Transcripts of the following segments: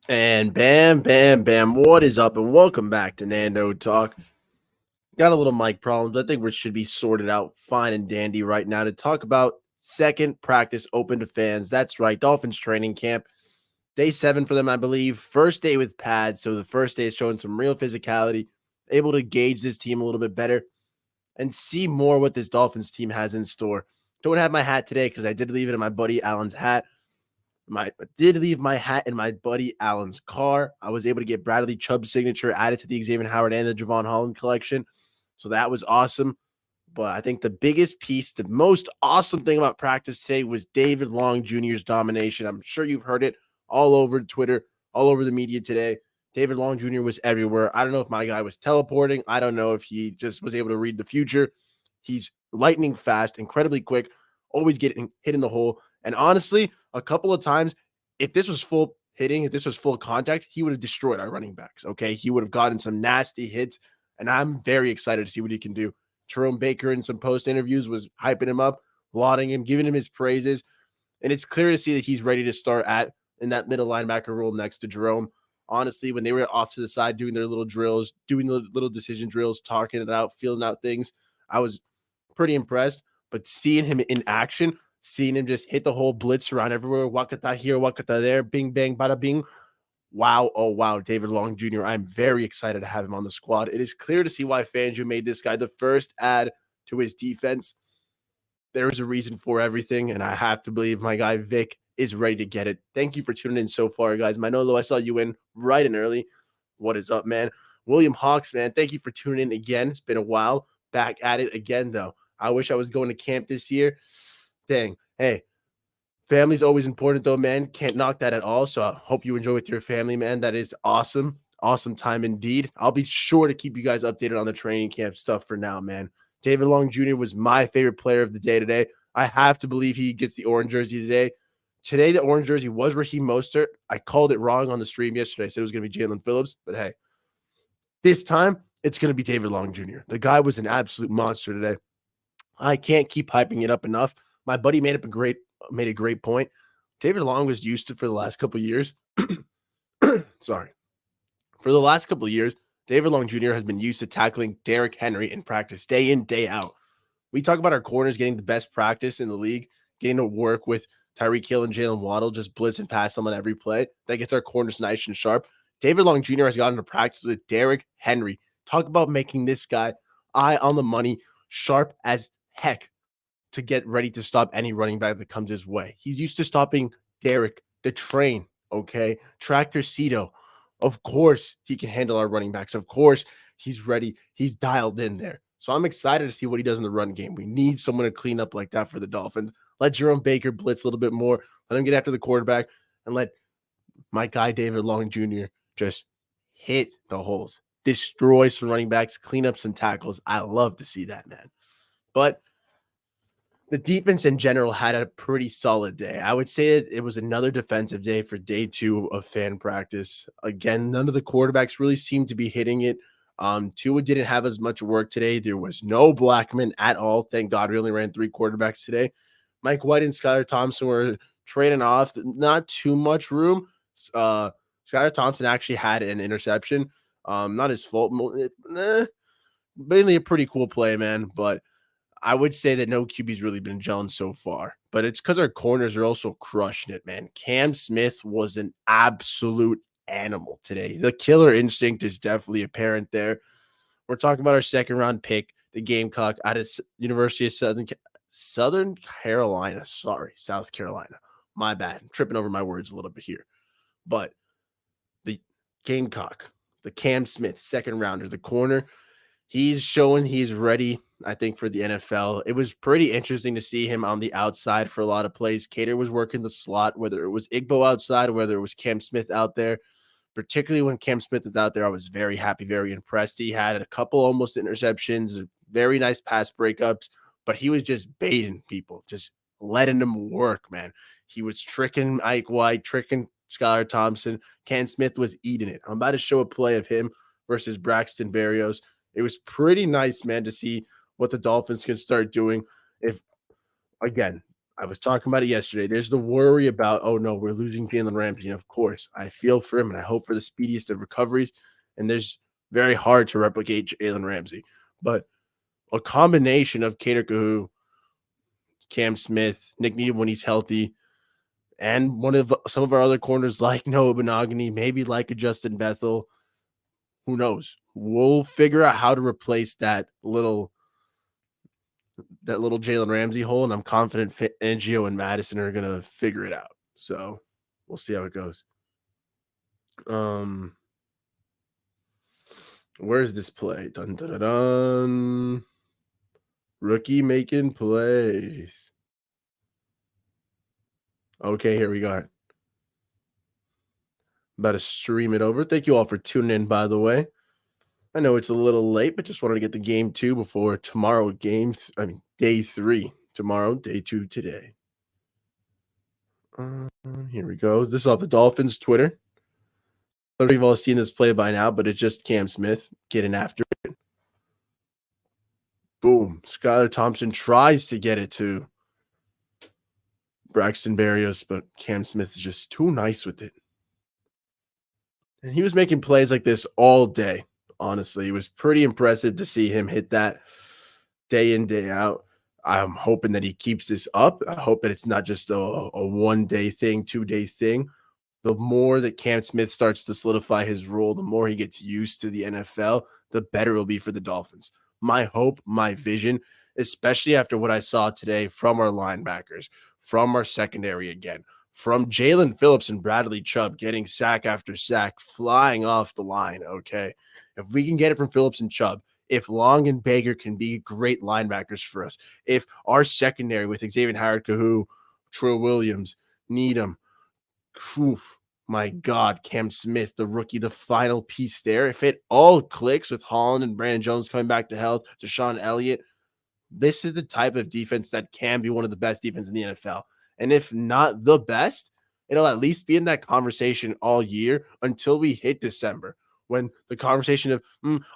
And bam, bam, bam. What is up? And welcome back to Nando Talk. Got a little mic problems. I think we should be sorted out fine and dandy right now to talk about second practice open to fans. That's right, Dolphins Training Camp. Day 7 for them, I believe. First day with pads. So the first day is showing some real physicality, able to gauge this team a little bit better and see more what this Dolphins team has in store. Don't have my hat today because I did leave it in my buddy Allen's hat. I did leave my hat in my buddy Allen's car. I was able to get Bradley Chubb's signature added to the Xavier Howard and the Javon Holland collection. So that was awesome. But I think the biggest piece, the most awesome thing about practice today was David Long Jr.'s domination. I'm sure you've heard it all over Twitter, all over the media today. David Long Jr. was everywhere. I don't know if my guy was teleporting. I don't know if he just was able to read the future. He's lightning fast, incredibly quick, always getting hit in the hole. And honestly, a couple of times, if this was full hitting, if this was full contact, he would have destroyed our running backs. Okay. He would have gotten some nasty hits. And I'm very excited to see what he can do. Jerome Baker in some post interviews was hyping him up, lauding him, giving him his praises. And it's clear to see that he's ready to start at in that middle linebacker role next to Jerome. Honestly, when they were off to the side doing their little drills, doing the little decision drills, talking it out, feeling out things, I was pretty impressed. But seeing him in action, seeing him just hit the whole blitz around everywhere, wakata here, wakata there, bing, bang, bada, bing. Wow, oh wow, David Long Jr. I'm very excited to have him on the squad. It is clear to see why Fangio made this guy the first add to his defense. There is a reason for everything, and I have to believe my guy Vic is ready to get it. Thank you for tuning in so far, guys. Manolo, I saw you in right and early. What is up, man? William Hawks, man, thank you for tuning in again. It's been a while. Back at it again, though. I wish I was going to camp this year. Dang. Hey, family's always important, though, man. Can't knock that at all. So I hope you enjoy with your family, man. That is awesome. Awesome time indeed. I'll be sure to keep you guys updated on the training camp stuff for now, man. David Long Jr. was my favorite player of the day today. I have to believe he gets the orange jersey today. Today, the orange jersey was Raheem Mostert. I called it wrong on the stream yesterday. I said it was going to be Jalen Phillips, but hey, this time it's going to be David Long Jr. The guy was an absolute monster today. I can't keep hyping it up enough. My buddy made a great point. David Long was used to for the last couple of years. Sorry. For the last couple of years, David Long Jr. has been used to tackling Derrick Henry in practice day in, day out. We talk about our corners getting the best practice in the league, getting to work with Tyreek Hill and Jalen Waddle, just blitz and pass them on every play. That gets our corners nice and sharp. David Long Jr. has gotten to practice with Derrick Henry. Talk about making this guy eye on the money, sharp as heck to get ready to stop any running back that comes his way. He's used to stopping Derrick, the train, okay? Tractor Cito. Of course, he can handle our running backs. Of course, he's ready. He's dialed in there. So I'm excited to see what he does in the run game. We need someone to clean up like that for the Dolphins. Let Jerome Baker blitz a little bit more. Let him get after the quarterback and let my guy David Long Jr. just hit the holes, destroy some running backs, clean up some tackles. I love to see that, man. But the defense in general had a pretty solid day. I would say it was another defensive day for day 2 of fan practice. Again, none of the quarterbacks really seemed to be hitting it. Tua didn't have as much work today. There was no Blackman at all. Thank God we only ran 3 quarterbacks today. Mike White and Skylar Thompson were trading off. Not too much room. Skylar Thompson actually had an interception. Not his fault. Mainly a pretty cool play, man. But I would say that no QB's really been gelling so far, but it's because our corners are also crushing it, man. Cam Smith was an absolute animal today. The killer instinct is definitely apparent there. We're talking about our second round pick, the Gamecock out of University of Southern Carolina. Sorry, South Carolina. My bad. I'm tripping over my words a little bit here. But the Gamecock, the Cam Smith, second rounder, the corner, he's showing he's ready, I think, for the NFL. It was pretty interesting to see him on the outside for a lot of plays. Cater was working the slot, whether it was Igbo outside, whether it was Cam Smith out there. Particularly when Cam Smith was out there, I was very happy, very impressed. He had a couple almost interceptions, very nice pass breakups, but he was just baiting people, just letting them work, man. He was tricking Ike White, tricking Skylar Thompson. Cam Smith was eating it. I'm about to show a play of him versus Braxton Berrios. It was pretty nice, man, to see what the Dolphins can start doing. If, again, I was talking about it yesterday. There's the worry about, oh no, we're losing Jalen Ramsey. And of course, I feel for him and I hope for the speediest of recoveries. And there's very hard to replicate Jalen Ramsey. But a combination of Kader Kahu, Cam Smith, Nick Needham when he's healthy, and one of some of our other corners like Noah Benogany, maybe like a Justin Bethel. Who knows? We'll figure out how to replace that little Jalen Ramsey hole, and I'm confident Fangio and Madison are gonna figure it out. So we'll see how it goes. Um, where's this play? Dun dun dun. Dun. Rookie making plays. Okay, here we go. About to stream it over. Thank you all for tuning in, by the way. I know it's a little late, but just wanted to get the game 2 before tomorrow day 3 tomorrow, day 2 today. Here we go. This is off the Dolphins Twitter. I don't know if you've all seen this play by now, but it's just Cam Smith getting after it. Boom. Skylar Thompson tries to get it to Braxton Berrios, but Cam Smith is just too nice with it. And he was making plays like this all day. Honestly, it was pretty impressive to see him hit that day in, day out. I'm hoping that he keeps this up. I hope that it's not just a 1-day thing, 2-day thing. The more that Cam Smith starts to solidify his role, the more he gets used to the NFL, the better it'll be for the Dolphins. My hope, my vision, especially after what I saw today from our linebackers, from our secondary again, from Jalen Phillips and Bradley Chubb getting sack after sack, flying off the line, okay? If we can get it from Phillips and Chubb, if Long and Baker can be great linebackers for us, if our secondary with Xavier Howard, Kahu, Trill Williams, Needham, oof, my God, Cam Smith, the rookie, the final piece there. If it all clicks with Holland and Brandon Jones coming back to health, Deshaun Elliott, this is the type of defense that can be one of the best defenses in the NFL. And if not the best, it'll at least be in that conversation all year until we hit December. When the conversation of,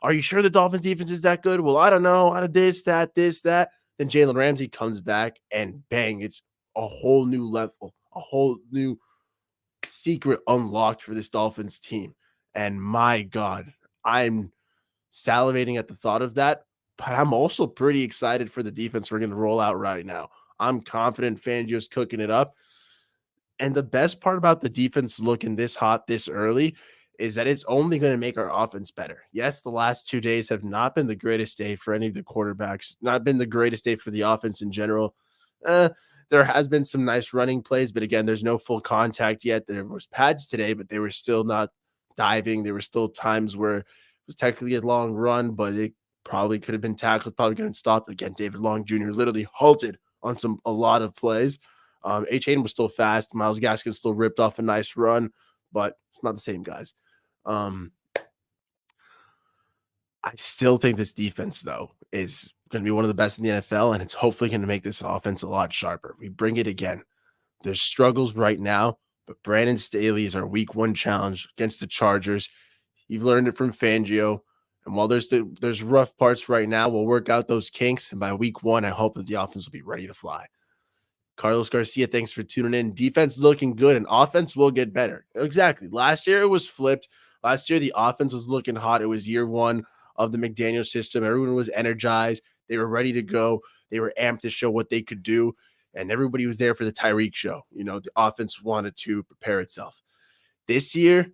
are you sure the Dolphins defense is that good? Well, I don't know. Out of this, that. Then Jalen Ramsey comes back and bang, it's a whole new level, a whole new secret unlocked for this Dolphins team. And my God, I'm salivating at the thought of that, but I'm also pretty excited for the defense we're going to roll out right now. I'm confident Fangio's cooking it up. And the best part about the defense looking this hot this early is that it's only going to make our offense better. Yes, the last 2 days have not been the greatest day for any of the quarterbacks, not been the greatest day for the offense in general. There has been some nice running plays, but again, there's no full contact yet. There was pads today, but they were still not diving. There were still times where it was technically a long run, but it probably could have been tackled, probably could have stopped. Again, David Long Jr. literally halted on a lot of plays. H. Hayden was still fast. Myles Gaskin still ripped off a nice run, but it's not the same, guys. I still think this defense, though, is going to be one of the best in the NFL, and it's hopefully going to make this offense a lot sharper. We bring it again. There's struggles right now, but Brandon Staley is our week 1 challenge against the Chargers. You've learned it from Fangio. And while there's rough parts right now, we'll work out those kinks. And by week 1, I hope that the offense will be ready to fly. Carlos Garcia, thanks for tuning in. Defense looking good, and offense will get better. Exactly. Last year, it was flipped. Last year, the offense was looking hot. It was year 1 of the McDaniel system. Everyone was energized. They were ready to go. They were amped to show what they could do. And everybody was there for the Tyreek show. The offense wanted to prepare itself. This year,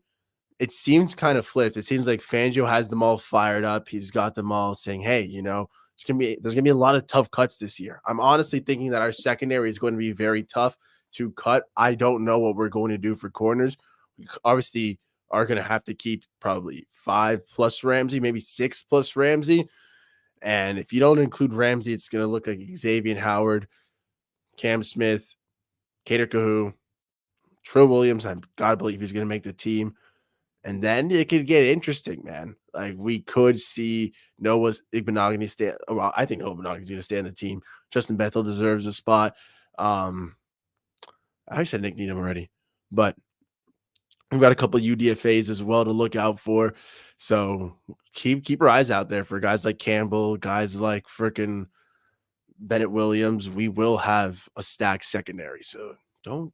it seems kind of flipped. It seems like Fangio has them all fired up. He's got them all saying, hey, there's gonna be a lot of tough cuts this year. I'm honestly thinking that our secondary is going to be very tough to cut. I don't know what we're going to do for corners. We obviously are going to have to keep probably 5+ Ramsey, maybe 6+ Ramsey. And if you don't include Ramsey, it's going to look like Xavier Howard, Cam Smith, Kader Kahu, Trill Williams. I gotta believe he's going to make the team. And then it could get interesting, man. Like, we could see Noah Igbenogany stay. Well, I think Noah Igbenogany is going to stay on the team. Justin Bethel deserves a spot. I said Nick Needham already, but we've got a couple of UDFAs as well to look out for. So keep your eyes out there for guys like Campbell, guys like freaking Bennett Williams, we will have a stacked secondary. So don't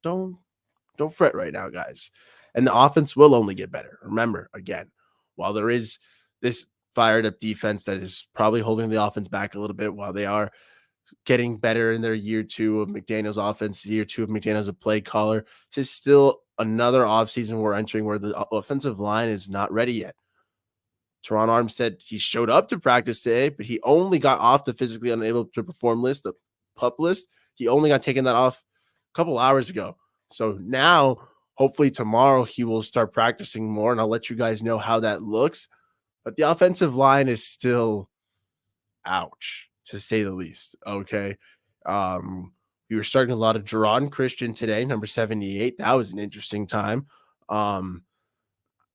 fret right now, guys. And the offense will only get better. Remember, again, while there is this fired up defense that is probably holding the offense back a little bit while they are getting better in their year two of McDaniel's offense, year two of McDaniel's a play caller, this is still another offseason we're entering where the offensive line is not ready yet. Teron Armstead, he showed up to practice today, but he only got off the physically unable to perform list, the PUP list. He only got taken that off a couple hours ago. So now, hopefully tomorrow, he will start practicing more, and I'll let you guys know how that looks. But the offensive line is still ouch, to say the least. Okay. We were starting a lot of Jerron Christian today, number 78. That was an interesting time.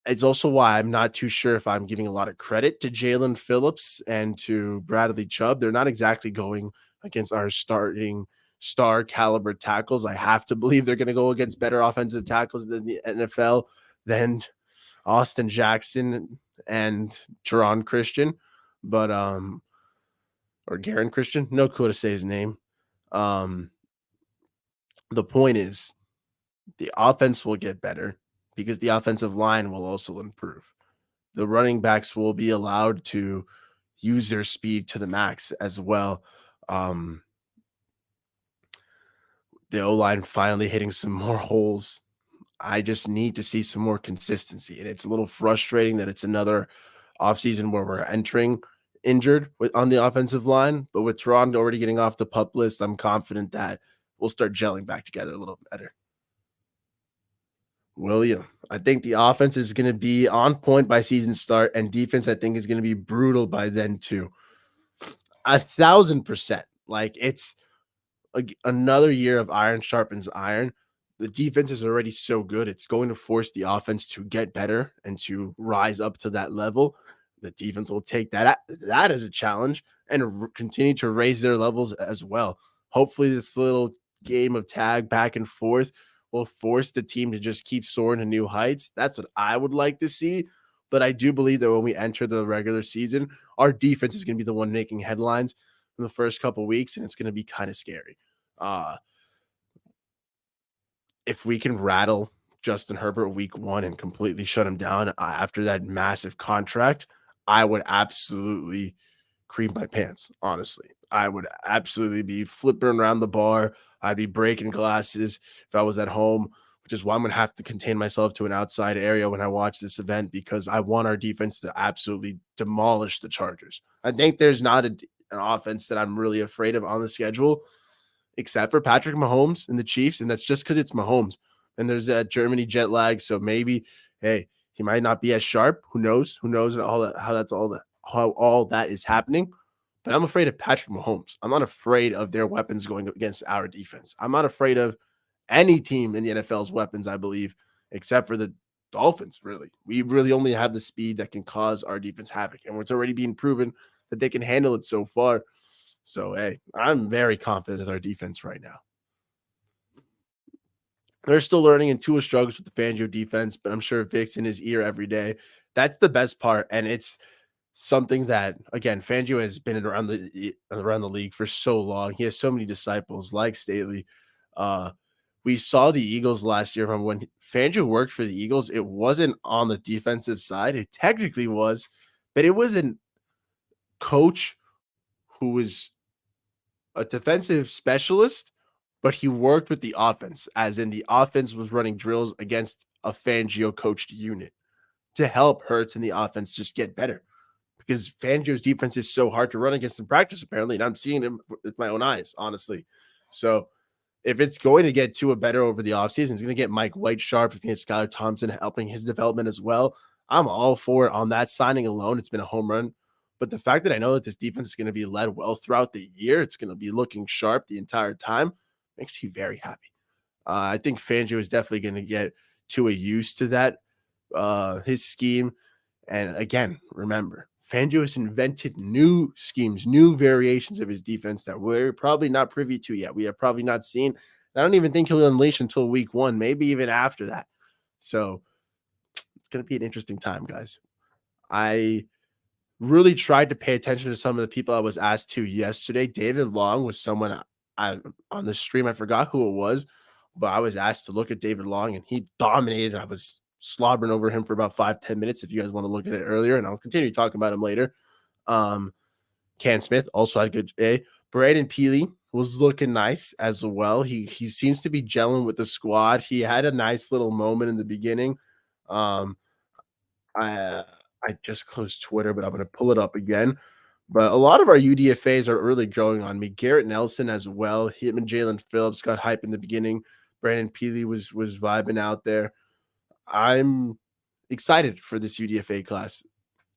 It's also why I'm not too sure if I'm giving a lot of credit to Jalen Phillips and to Bradley Chubb. They're not exactly going against our starting star caliber tackles. I have to believe they're going to go against better offensive tackles than the NFL than Austin Jackson and Jerron Christian, but or Garen Christian, no clue to say his name. The point is the offense will get better because the offensive line will also improve. The running backs will be allowed to use their speed to the max as well. The O-line finally hitting some more holes. I just need to see some more consistency. And it's a little frustrating that it's another offseason where we're entering injured on the offensive line. But with Toronto already getting off the PUP list, I'm confident that we'll start gelling back together a little better. William, I think the offense is going to be on point by season start, and defense, I think, is going to be brutal by then too. 1,000%. Like it's another year of iron sharpens iron. The defense is already so good. It's going to force the offense to get better and to rise up to that level. The defense will take that as a challenge and continue to raise their levels as well. Hopefully, this little game of tag back and forth will force the team to just keep soaring to new heights. That's what I would like to see. But I do believe that when we enter the regular season, our defense is going to be the one making headlines in the first couple weeks, and it's going to be kind of scary. If we can rattle Justin Herbert week one and completely shut him down after that massive contract, I would absolutely cream my pants, honestly. I would absolutely be flipping around the bar. I'd be breaking glasses if I was at home, which is why I'm going to have to contain myself to an outside area when I watch this event because I want our defense to absolutely demolish the Chargers. I think there's not an offense that I'm really afraid of on the schedule except for Patrick Mahomes and the Chiefs, and that's just because it's Mahomes. And there's that Germany jet lag, so maybe, hey, he might not be as sharp. Who knows? Who knows all that? How all that is happening? But I'm afraid of Patrick Mahomes. I'm not afraid of their weapons going against our defense. I'm not afraid of any team in the NFL's weapons, I believe, except for the Dolphins. Really, we really only have the speed that can cause our defense havoc, and it's already being proven that they can handle it so far. So, hey, I'm very confident with our defense right now. They're still learning, and Tua struggles with the Fangio defense, but I'm sure Vic's in his ear every day. That's the best part, and it's something that, again, Fangio has been around the league for so long. He has so many disciples like Staley. We saw the Eagles last year. From when Fangio worked for the Eagles, it wasn't on the defensive side. It technically was, but it was a coach who was a defensive specialist, but he worked with the offense, as in the offense was running drills against a Fangio coached unit to help Hurts and the offense just get better. Because Fangio's defense is so hard to run against in practice, apparently, and I'm seeing him with my own eyes, honestly. So if it's going to get Tua better over the offseason, it's going to get Mike White sharp. It's going to get Skylar Thompson helping his development as well. I'm all for it on that signing alone. It's been a home run. But the fact that I know that this defense is going to be led well throughout the year, it's going to be looking sharp the entire time, makes me very happy. I think Fangio is definitely going to get Tua used to that, his scheme. And again, remember, Fangio has invented new schemes, new variations of his defense that we're probably not privy to yet. We have probably not seen. I don't even think he'll unleash until week one, maybe even after that. So it's going to be an interesting time, guys. I really tried to pay attention to some of the people I was asked to yesterday. David Long was someone I on the stream, I forgot who it was, but I was asked to look at David Long and he dominated. I was slobbering over him for about 5-10 minutes. If you guys want to look at it earlier, and I'll continue talking about him later. Um, Cam Smith also had a good day. Braden Peely was looking nice as well. He seems to be gelling with the squad. He had a nice little moment in the beginning. Um, I I just closed Twitter, but I'm gonna pull it up again. But a lot of our UDFAs are really growing on me. Garrett Nelson as well. Him and Jalen Phillips got hype in the beginning. Brandon Peely was vibing out there. I'm excited for this UDFA class.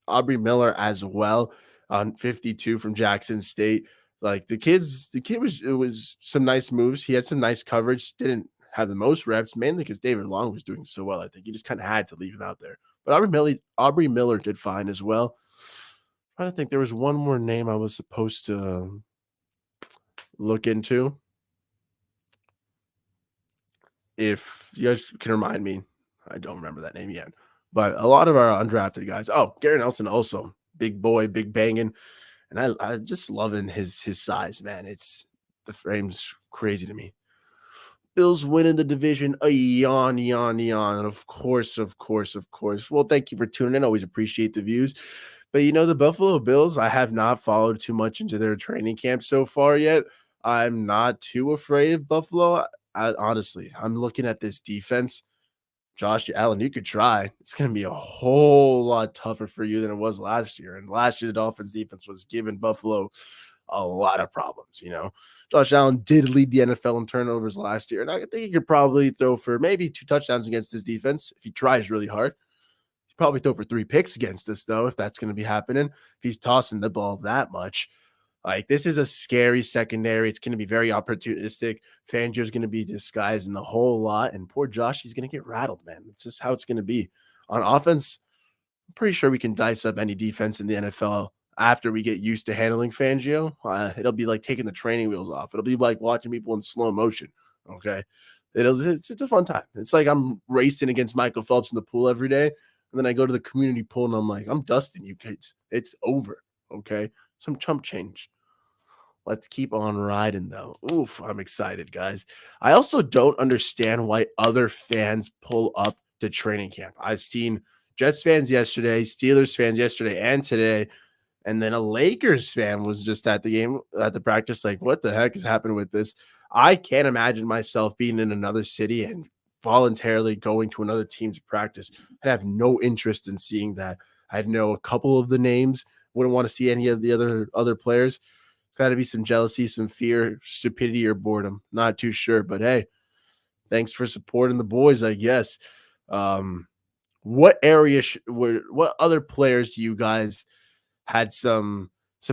Aubrey Miller as well on 52 from Jackson State. Like the kid was it was some nice moves. He had some nice coverage. Didn't have the most reps, mainly because David Long was doing so well. I think you just kind of had to leave him out there. But Aubrey Miller did fine as well. Trying to think, there was one more name I was supposed to look into. If you guys can remind me, I don't remember that name yet. But a lot of our undrafted guys. Oh, Gary Nelson also big boy, big banging, and I just loving his size, man. It's the frame's crazy to me. Bills winning the division. A yawn, yawn, yawn. And of course, of course, of course. Well, thank you for tuning in. Always appreciate the views. But the Buffalo Bills, I have not followed too much into their training camp so far yet. I'm not too afraid of Buffalo. Honestly, I'm looking at this defense. Josh Allen, you could try. It's going to be a whole lot tougher for you than it was last year. And last year, the Dolphins defense was giving Buffalo a lot of problems. Josh Allen did lead the NFL in turnovers last year, and I think he could probably throw for maybe 2 touchdowns against this defense if he tries really hard. He'd probably throw for 3 picks against this, though, if that's going to be happening. If he's tossing the ball that much. Like, this is a scary secondary. It's going to be very opportunistic. Fangio's going to be disguising the whole lot, and poor Josh, he's going to get rattled, man. It's just how it's going to be. On offense, I'm pretty sure we can dice up any defense in the NFL after we get used to handling Fangio. It'll be like taking the training wheels off. It'll be like watching people in slow motion. Okay. It's a fun time. It's like I'm racing against Michael Phelps in the pool every day. And then I go to the community pool and I'm like, I'm dusting you kids. It's over. Okay. Some chump change. Let's keep on riding, though. Oof, I'm excited, guys. I also don't understand why other fans pull up to training camp. I've seen Jets fans yesterday, Steelers fans yesterday and today, and then a Lakers fan was just at the game, at the practice. Like, what the heck is happening with this? I can't imagine myself being in another city and voluntarily going to another team's practice. I have no interest in seeing that. I know a couple of the names, wouldn't want to see any of the other players. It's got to be some jealousy, some fear, stupidity, or boredom. Not too sure, but hey, thanks for supporting the boys, I guess. What area, what other players do you guys had some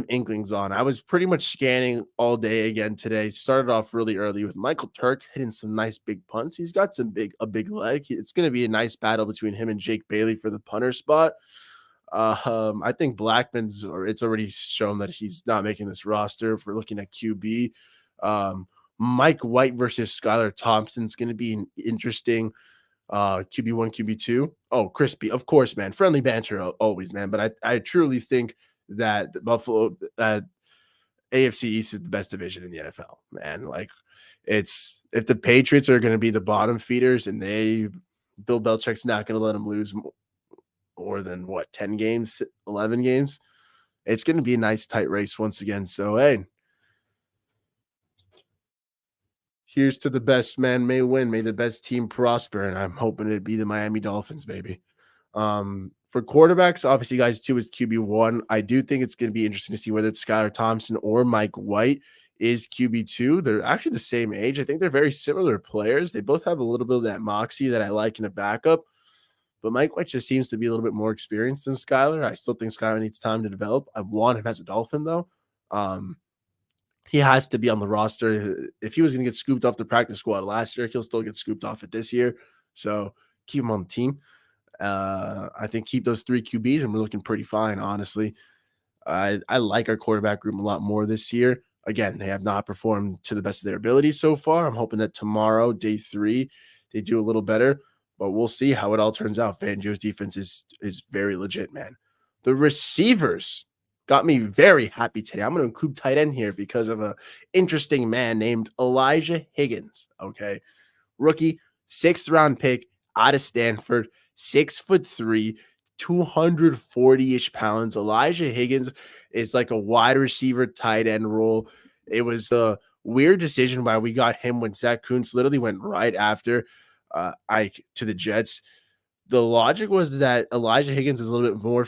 inklings on? I was pretty much scanning all day again today. Started off really early with Michael Turk hitting some nice big punts. He's got a big leg. It's going to be a nice battle between him and Jake Bailey for the punter spot. I think Blackman's, or it's already shown that he's not making this roster. If we're looking at QB, Mike White versus Skylar Thompson is going to be an interesting QB1, QB2. Oh, crispy, of course, man. Friendly banter always, man. But I truly think that the Buffalo AFC East is the best division in the NFL, man. Like, it's if the Patriots are going to be the bottom feeders and Bill Belichick's not going to let them lose more than 10 games, 11 games. It's going to be a nice tight race once again. So, hey, here's to the best man may win. May the best team prosper. And I'm hoping it'd be the Miami Dolphins, baby. For quarterbacks, obviously, guys, 2 is QB1. I do think it's going to be interesting to see whether it's Skylar Thompson or Mike White is QB2. They're actually the same age. I think they're very similar players. They both have a little bit of that moxie that I like in a backup. But Mike White just seems to be a little bit more experienced than Skylar. I still think Skylar needs time to develop. I want him as a Dolphin, though. He has to be on the roster. If he was going to get scooped off the practice squad last year, he'll still get scooped off it this year. So keep him on the team. I think keep those 3 QBs, and we're looking pretty fine, honestly. I like our quarterback group a lot more this year. Again, they have not performed to the best of their ability so far. I'm hoping that tomorrow, day 3, they do a little better. But we'll see how it all turns out. Fangio's defense is very legit, man. The receivers got me very happy today. I'm going to include tight end here because of a interesting man named Elijah Higgins. Okay. Rookie, 6th-round pick out of Stanford, 6'3", 240-ish pounds. Elijah Higgins is like a wide receiver tight end role. It was a weird decision why we got him when Zach Kuntz literally went right after Ike to the Jets. The logic was that Elijah Higgins is a little bit more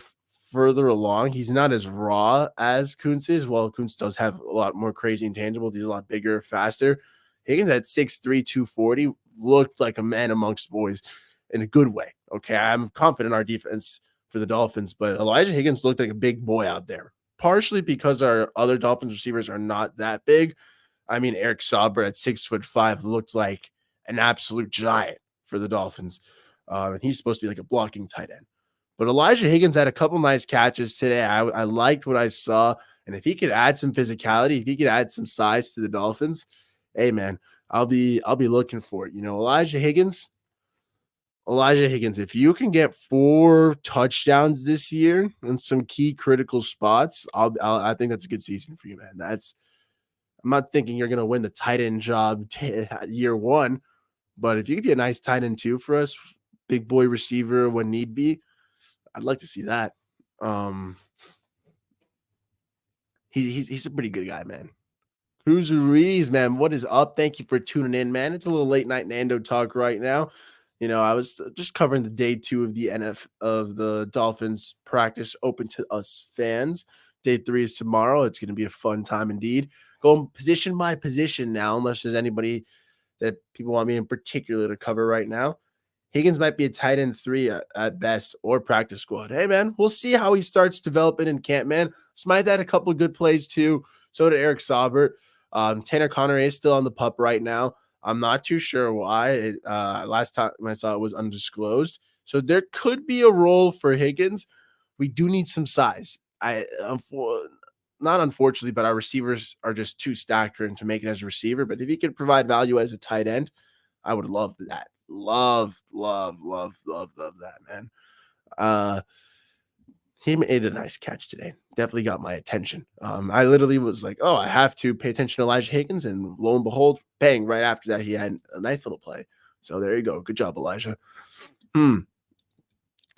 further along. He's not as raw as Kuntz is. Well, Kuntz does have a lot more crazy intangibles. He's a lot bigger, faster. Higgins at 6'3", 240 looked like a man amongst boys in a good way. Okay, I'm confident in our defense for the Dolphins, but Elijah Higgins looked like a big boy out there, partially because our other Dolphins receivers are not that big. I mean, Eric Sauber at 6'5" looked like an absolute giant for the Dolphins. And he's supposed to be like a blocking tight end. But Elijah Higgins had a couple nice catches today. I liked what I saw. And if he could add some physicality, if he could add some size to the Dolphins, hey man, I'll be looking for it. You know, Elijah Higgins, if you can get 4 touchdowns this year in some key critical spots, I think that's a good season for you, man. I'm not thinking you're gonna win the tight end job year 1, but if you could be a nice tight end 2 for us, big boy receiver when need be, I'd like to see that. He's a pretty good guy, man. Cruz Ruiz, man, what is up? Thank you for tuning in, man. It's a little late night Nando talk right now. You know, I was just covering the day 2 of the the Dolphins practice open to us fans. Day 3 is tomorrow. It's going to be a fun time indeed. Going position by position now, unless there's anybody that people want me in particular to cover right now. Higgins might be a tight end 3 at best or practice squad. Hey, man, we'll see how he starts developing in camp, man. Smythe had a couple of good plays too. So did Eric Saubert. Tanner Conner is still on the pup right now. I'm not too sure why. Last time I saw it was undisclosed. So there could be a role for Higgins. We do need some size. Not unfortunately, but our receivers are just too stacked for him to make it as a receiver. But if he could provide value as a tight end, I would love that. Love that, man. He made a nice catch today. Definitely got my attention. I literally was like, oh, I have to pay attention to Elijah Higgins. And lo and behold, bang, right after that, he had a nice little play. So there you go. Good job, Elijah.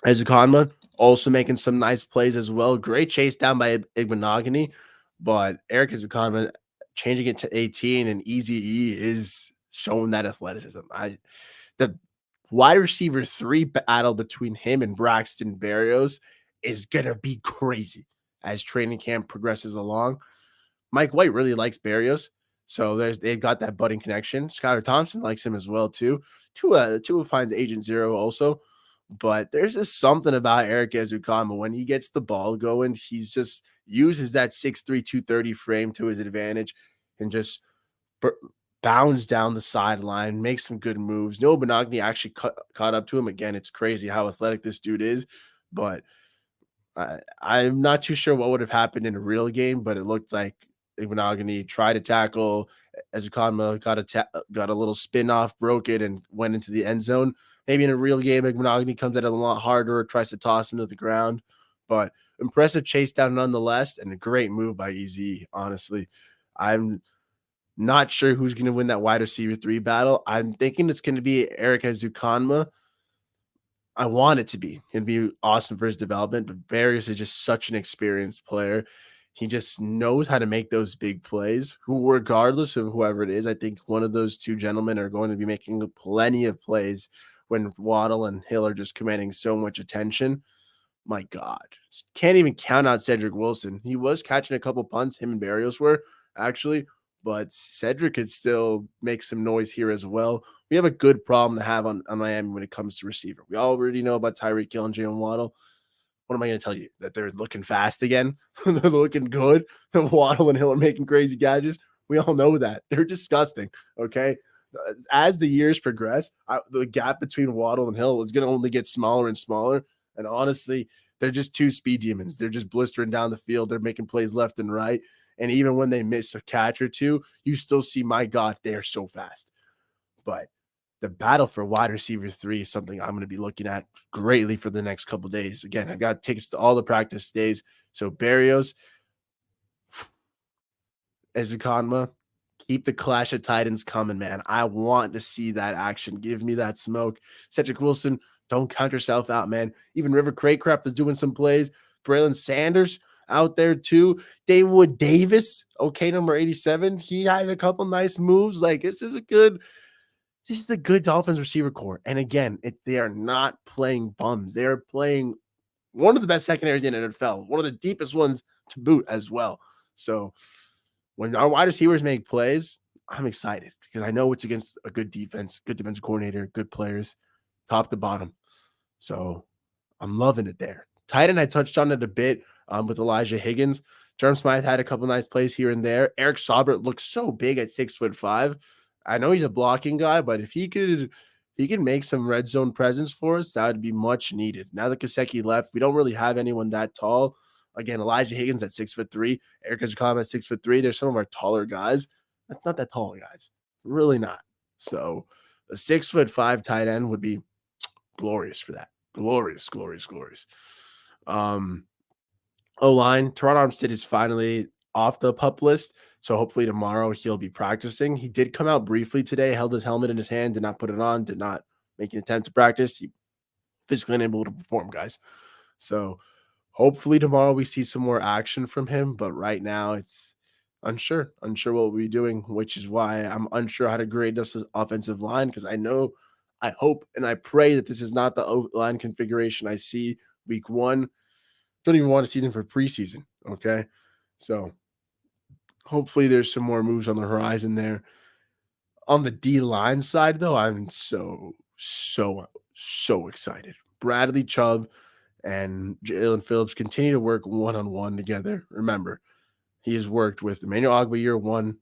Ezukanma also making some nice plays as well. Great chase down by Igbenogany. But Eric Ezukanma changing it to 18 and Easy E is showing that athleticism. The wide receiver 3 battle between him and Braxton Berrios is going to be crazy as training camp progresses along. Mike White really likes Berrios, so they've got that budding connection. Skylar Thompson likes him as well, too. Tua finds Agent Zero also, but there's just something about Eric Ezukanma. When he gets the ball going, he's just uses that 6'3", 230 frame to his advantage and just bounds down the sideline, makes some good moves. Noah Benogany actually caught up to him. Again, it's crazy how athletic this dude is, but I'm not too sure what would have happened in a real game, but it looked like Benogany tried to tackle. Ezukanma got a little spin off, broke it, and went into the end zone. Maybe in a real game, Benogany comes at it a lot harder, tries to toss him to the ground, but impressive chase down nonetheless, and a great move by EZ, honestly. I'm not sure who's going to win that wide receiver 3 battle. I'm thinking it's going to be Eric Ezukanma. I want it to be. It'd be awesome for his development, but Berrios is just such an experienced player. He just knows how to make those big plays, regardless of whoever it is. I think one of those 2 gentlemen are going to be making plenty of plays when Waddle and Hill are just commanding so much attention. My God. Can't even count out Cedric Wilson. He was catching a couple punts, him and Berrios were, actually, but Cedric could still make some noise here as well. We have a good problem to have on Miami when it comes to receiver. We already know about Tyreek Hill and Jalen Waddle. What am I going to tell you? That they're looking fast again? They're looking good? The Waddle and Hill are making crazy gadgets? We all know that. They're disgusting, okay? As the years progress, the gap between Waddle and Hill is going to only get smaller and smaller. And honestly, they're just 2 speed demons. They're just blistering down the field. They're making plays left and right. And even when they miss a catch or 2, you still see, my God, they are so fast. But the battle for wide receiver 3 is something I'm going to be looking at greatly for the next couple days. Again, I've got tickets to all the practice days. So Barrios, Ezukanma, keep the clash of titans coming, man. I want to see that action. Give me that smoke. Cedric Wilson, don't count yourself out, man. Even River Craycraft is doing some plays. Braylon Sanders out there too. David Davis, okay, number 87. He had a couple nice moves. Like this is a good Dolphins receiver core. And again, they are not playing bums. They are playing one of the best secondaries in the NFL, one of the deepest ones to boot as well. So when our wide receivers make plays, I'm excited because I know it's against a good defense, good defensive coordinator, good players, top to bottom. So I'm loving it there. Tight end, I touched on it a bit with Elijah Higgins. Jerm Smythe had a couple nice plays here and there. Eric Saubert looks so big at 6'5". I know he's a blocking guy, but if he could make some red zone presence for us, that would be much needed. Now that Kaseki left, we don't really have anyone that tall. Again, Elijah Higgins at 6'3", Eric Ezukanma at 6'3". There's some of our taller guys. That's not that tall, guys. Really not. So a 6'5" tight end would be glorious for that. Glorious. O-line, Toronto Armstead is finally off the PUP list. So hopefully tomorrow he'll be practicing. He did come out briefly today, held his helmet in his hand, did not put it on, did not make an attempt to practice. He physically unable to perform, guys. So hopefully tomorrow we see some more action from him. But right now it's unsure what we'll be doing, which is why I'm unsure how to grade this offensive line because I hope and I pray that this is not the line configuration I see week 1. Don't even want to see them for preseason. Okay. So hopefully there's some more moves on the horizon there. On the D-line side, though, I'm so excited. Bradley Chubb and Jalen Phillips continue to work one-on-one together. Remember, he has worked with Emmanuel Ogbah year 1,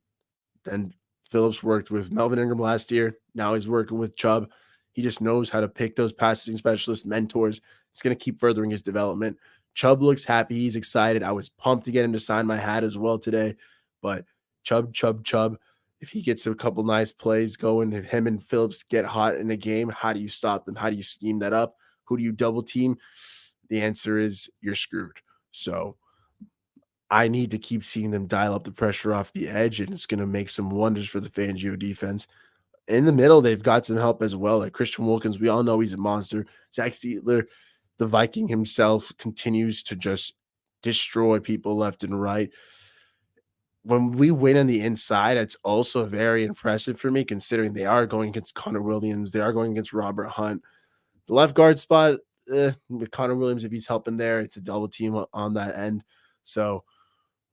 then Phillips worked with Melvin Ingram last year. Now he's working with Chubb. He just knows how to pick those passing specialists, mentors. It's going to keep furthering his development. Chubb looks happy. He's excited. I was pumped to get him to sign my hat as well today. But Chubb, if he gets a couple nice plays going, if him and Phillips get hot in a game, how do you stop them? How do you scheme that up? Who do you double team? The answer is you're screwed. So I need to keep seeing them dial up the pressure off the edge, and it's going to make some wonders for the Fangio defense. In the middle, they've got some help as well. Like Christian Wilkins, we all know he's a monster. Zach Steitler, the Viking himself, continues to just destroy people left and right. When we win on the inside, it's also very impressive for me, considering they are going against Connor Williams. They are going against Robert Hunt. The left guard spot, with Connor Williams, if he's helping there, it's a double team on that end. So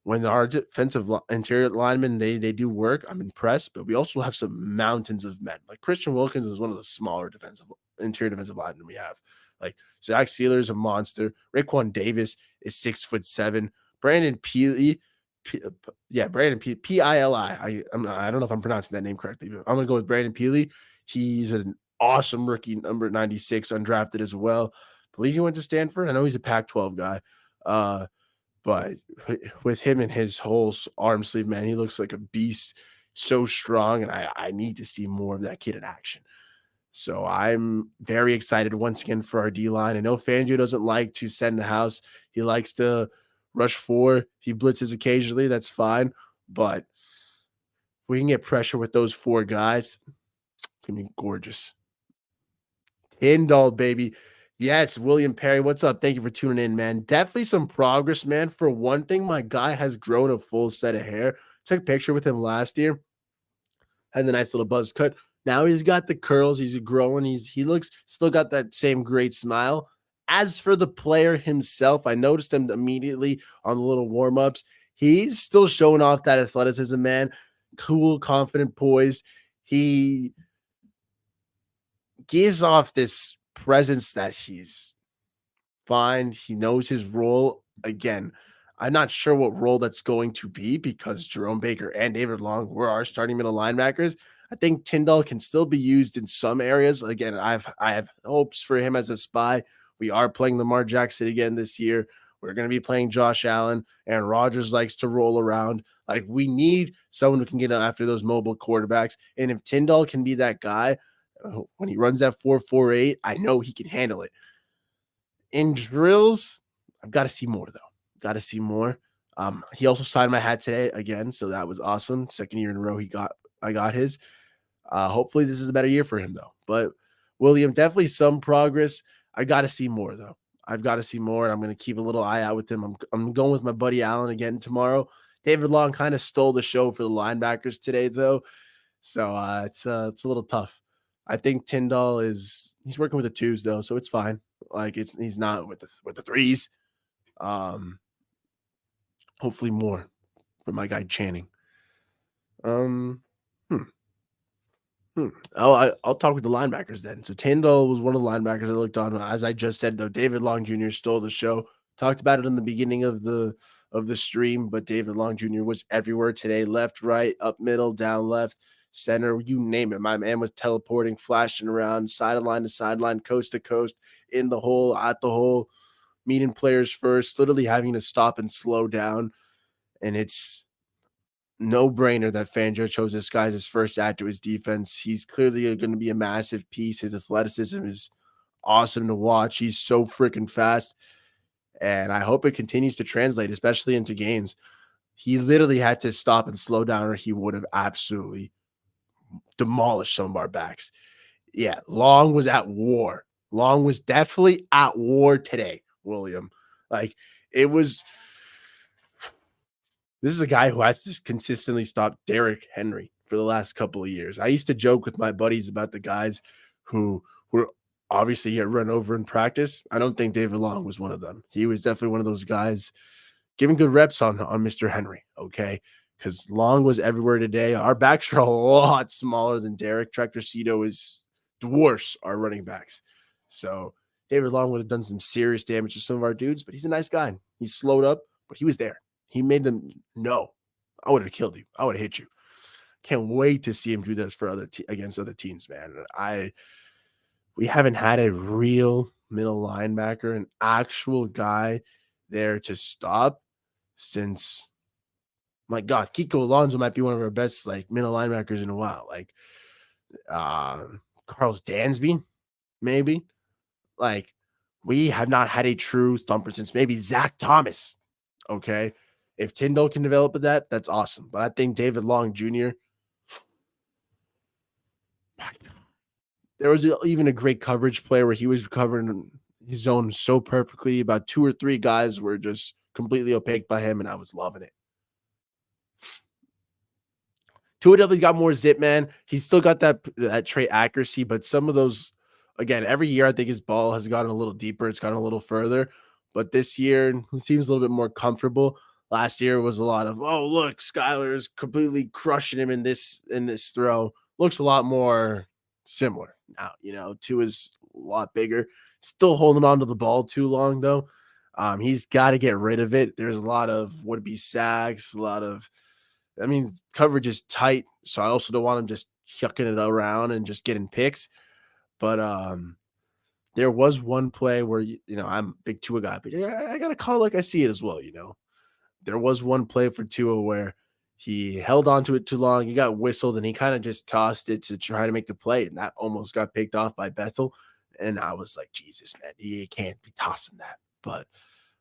when our defensive interior linemen, they do work, I'm impressed, but we also have some mountains of men. Like Christian Wilkins is one of the smaller interior defensive linemen we have. Like Zach Steeler is a monster. Raekwon Davis is 6'7". Brandon Pili, Brandon Pili. I don't know if I'm pronouncing that name correctly, but I'm gonna go with Brandon Pili. He's an awesome rookie, number 96, undrafted as well. I believe he went to Stanford. I know he's a Pac-12 guy. But with him and his whole arm sleeve, man, he looks like a beast, so strong, and I need to see more of that kid in action. So I'm very excited once again for our D-line. I know Fangio doesn't like to send the house. He likes to rush 4. He blitzes occasionally. That's fine. But if we can get pressure with those 4 guys, it's going to be gorgeous. Tyndall, baby. Yes, William Perry, what's up? Thank you for tuning in, man. Definitely some progress, man. For one thing, my guy has grown a full set of hair. Took a picture with him last year. Had the nice little buzz cut. Now he's got the curls. He's growing. He looks still got that same great smile. As for the player himself, I noticed him immediately on the little warm-ups. He's still showing off that athleticism, man. Cool, confident, poised. He gives off this presence that he's fine. He knows his role. Again, I'm not sure what role that's going to be because Jerome Baker and David Long were our starting middle linebackers. I think Tyndall can still be used in some areas. Again, I have hopes for him as a spy. We are playing Lamar Jackson again this year. We're going to be playing Josh Allen, and Rodgers likes to roll around. Like, we need someone who can get after those mobile quarterbacks. And if Tyndall can be that guy, When he runs that 4.48, I know he can handle it. In drills, I've got to see more though. Got to see more. He also signed my hat today again, so that was awesome. Second year in a row, I got his. Hopefully, this is a better year for him though. But William, definitely some progress. I got to see more though. I've got to see more, and I'm going to keep a little eye out with him. I'm going with my buddy Allen again tomorrow. David Long kind of stole the show for the linebackers today though, so it's a little tough. I think Tyndall he's working with the twos though, so it's fine. Like he's not with the threes. Um, hopefully more for my guy Channing. Um, hmm, I'll talk with the linebackers then. So Tyndall was one of the linebackers I looked on. As I just said though, David Long Jr. stole the show. Talked about it in the beginning of the stream, but David Long Jr. was everywhere today. Left, right, up middle, down left, center, you name it. My man was teleporting, flashing around, sideline to sideline, coast to coast, in the hole, at the hole, meeting players first, literally having to stop and slow down. And it's no brainer that Fangio chose this guy as his first add to his defense. He's clearly going to be a massive piece. His athleticism is awesome to watch. He's so freaking fast. And I hope it continues to translate, especially into games. He literally had to stop and slow down, or he would have absolutely demolished some of our backs. Yeah, Long was at war. Long was definitely at war today, William. Like, it was. This is a guy who has to consistently stop Derrick Henry for the last couple of years. I used to joke with my buddies about the guys who were obviously get run over in practice. I don't think David Long was one of them. He was definitely one of those guys giving good reps on Mr. Henry, okay? Because Long was everywhere today. Our backs are a lot smaller than Derek. Tractor Cito is dwarfs our running backs. So David Long would have done some serious damage to some of our dudes, but he's a nice guy. He slowed up, but he was there. He made them know. I would have killed you. I would have hit you. Can't wait to see him do this for against other teams, man. We haven't had a real middle linebacker, an actual guy there to stop since, my God, Kiko Alonso might be one of our best like middle linebackers in a while. Like Carlos Dansby, maybe. Like, we have not had a true thumper since maybe Zach Thomas. Okay. If Tyndall can develop that, that's awesome. But I think David Long Jr., there was even a great coverage play where he was covering his zone so perfectly. About 2 or 3 guys were just completely opaque by him, and I was loving it. Tua definitely got more zip, man. He's still got that trait accuracy, but some of those, again, every year I think his ball has gotten a little deeper. It's gotten a little further, but this year he seems a little bit more comfortable. Last year was a lot of, oh, look, Skylar's completely crushing him in this throw. Looks a lot more similar now. Tua's a lot bigger. Still holding on to the ball too long though. He's got to get rid of it. There's a lot of would-be sacks, a lot of, coverage is tight, so I also don't want him just chucking it around and just getting picks. But there was one play where I'm a big Tua guy, but yeah, I got to call like I see it as well. There was one play for Tua where he held on to it too long. He got whistled, and he kind of just tossed it to try to make the play, and that almost got picked off by Bethel. And I was like, Jesus, man, he can't be tossing that. But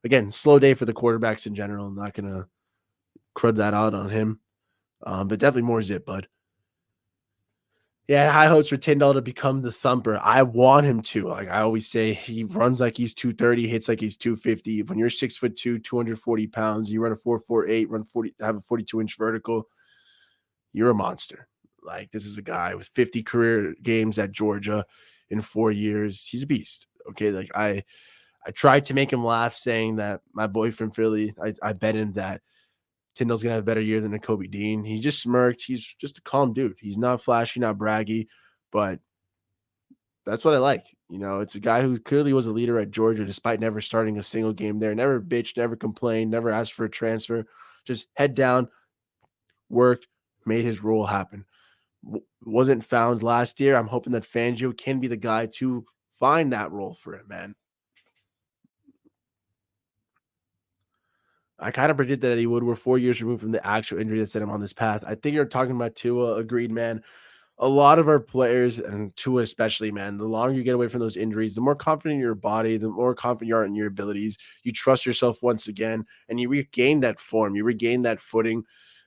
again, slow day for the quarterbacks in general. I'm not gonna crud that out on him. But definitely more zip, bud. Yeah, high hopes for Tyndall to become the thumper. I want him to. Like I always say, he runs like he's 230, hits like he's 250. When you're 6'2", 240 pounds, you run a 4.48, run 40, have a 42-inch vertical, you're a monster. Like, this is a guy with 50 career games at Georgia in 4 years. He's a beast. Okay, like I tried to make him laugh, saying that my boy from Philly, I bet him that Tyndall's gonna have a better year than a Kobe Dean. He just smirked. He's just a calm dude. He's not flashy, not braggy, but that's what I like. It's a guy who clearly was a leader at Georgia despite never starting a single game there. Never bitched, never complained, never asked for a transfer. Just head down, worked, made his role happen. Wasn't found last year. I'm hoping that Fangio can be the guy to find that role for him, man. I kind of predicted that he would. We're 4 years removed from the actual injury that set him on this path. I think you're talking about Tua. Agreed, man. a lot of our players, and Tua especially, man, the longer you get away from those injuries, the more confident in your body, the more confident you are in your abilities. You trust yourself once again, and you regain that form, you regain that footing,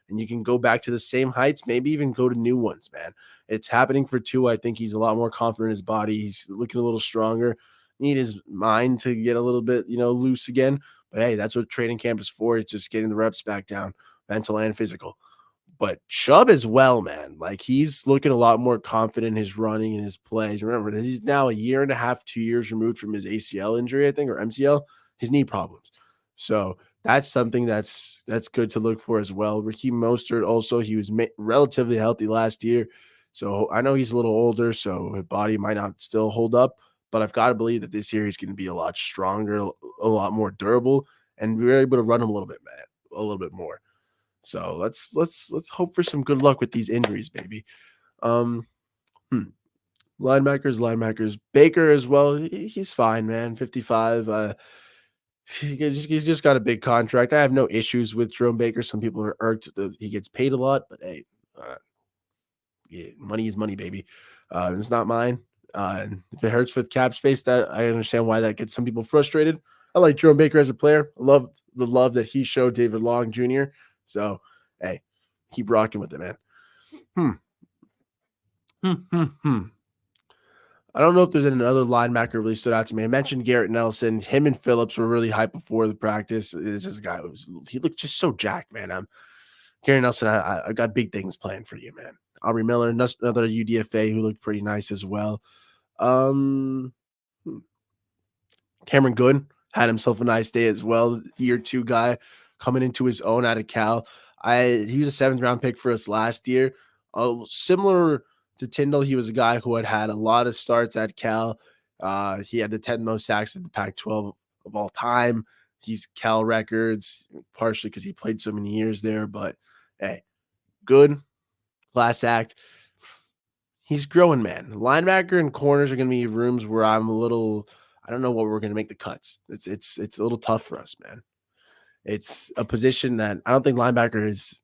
and you can go back to the same heights, maybe even go to new ones, man. It's happening for Tua. I think he's a lot more confident in his body. He's looking a little stronger. Need his mind to get a little bit, loose again. But hey, that's what training camp is for. It's just getting the reps back down, mental and physical. But Chubb as well, man. Like he's looking a lot more confident in his running and his plays. Remember, he's now a year and a half, 2 years removed from his ACL injury, I think, or MCL, his knee problems. So that's something that's good to look for as well. Raheem Mostert also, he was relatively healthy last year. So I know he's a little older, so his body might not still hold up, but I've got to believe that this year he's going to be a lot stronger, a lot more durable, and we're able to run him a little bit, man, a little bit more. So let's hope for some good luck with these injuries, baby. Um, hmm. Linebackers. Baker as well. He's fine, man. 55. He's just got a big contract. I have no issues with Jerome Baker. Some people are irked that he gets paid a lot, but hey, uh, yeah, money is money, baby. It's not mine. And if it hurts with cap space, that I understand why that gets some people frustrated. I like Jerome Baker as a player. I love the love that he showed David Long Jr. So, hey, keep rocking with it, man. Hmm. Hmm. I don't know if there's another linebacker really stood out to me. I mentioned Garrett Nelson. Him and Phillips were really hyped before the practice. This is a guy he looked just so jacked, man. Garrett Nelson. I got big things planned for you, man. Aubrey Miller, another UDFA who looked pretty nice as well. Um, hmm. Cameron Good had himself a nice day as well. Year two guy coming into his own out of Cal. He was a 7th round pick for us last year. Similar to Tyndall, he was a guy who had a lot of starts at Cal. He had the 10th most sacks in the Pac-12 of all time. He's Cal records, partially because he played so many years there. But hey, good class act. He's growing, man. Linebacker and corners are going to be rooms where I'm a little. I don't know what we're going to make the cuts. It's a little tough for us, man. It's a position that I don't think linebacker is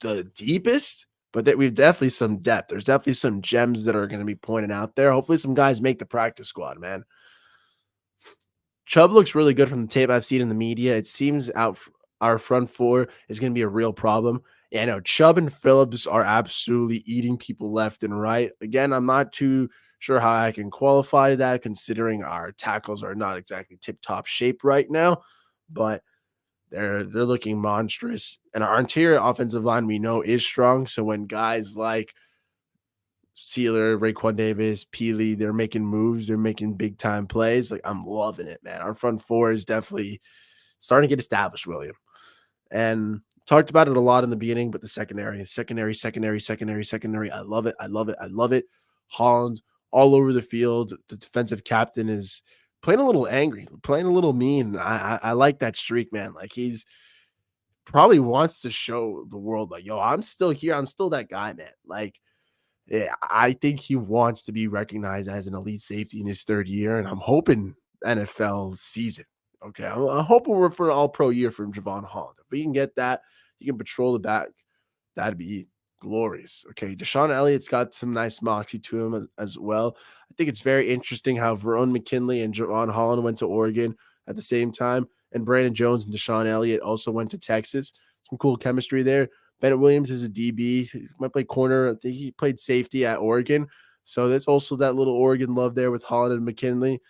the deepest, but that we've definitely some depth. There's definitely some gems that are going to be pointed out there. Hopefully, some guys make the practice squad, man. Chubb looks really good from the tape I've seen in the media. It seems our front four is going to be a real problem. Yeah, I know Chubb and Phillips are absolutely eating people left and right. Again, I'm not too sure how I can qualify that considering our tackles are not exactly tip top shape right now, but they're looking monstrous. And our interior offensive line we know is strong. So when guys like Sealer, Raekwon Davis, Peely, they're making moves, they're making big time plays. Like I'm loving it, man. Our front four is definitely starting to get established, William. And talked about it a lot in the beginning, but the secondary. I love it. I love it. Holland all over the field. The defensive captain is playing a little angry, playing a little mean. I like that streak, man. Like he's probably wants to show the world, like, yo, I'm still here. I'm still that guy, man. Like, yeah, I think he wants to be recognized as an elite safety in his 3rd year, and I'm hoping NFL sees it. Okay, I'm hoping we're for an All-Pro year from Javon Holland. If we can get that, he can patrol the back. That'd be glorious. Okay, Deshaun Elliott's got some nice moxie to him as well. I think it's very interesting how Verone McKinley and Javon Holland went to Oregon at the same time, and Brandon Jones and Deshaun Elliott also went to Texas. Some cool chemistry there. Bennett Williams is a DB. He might play corner. I think he played safety at Oregon. So there's also that little Oregon love there with Holland and McKinley.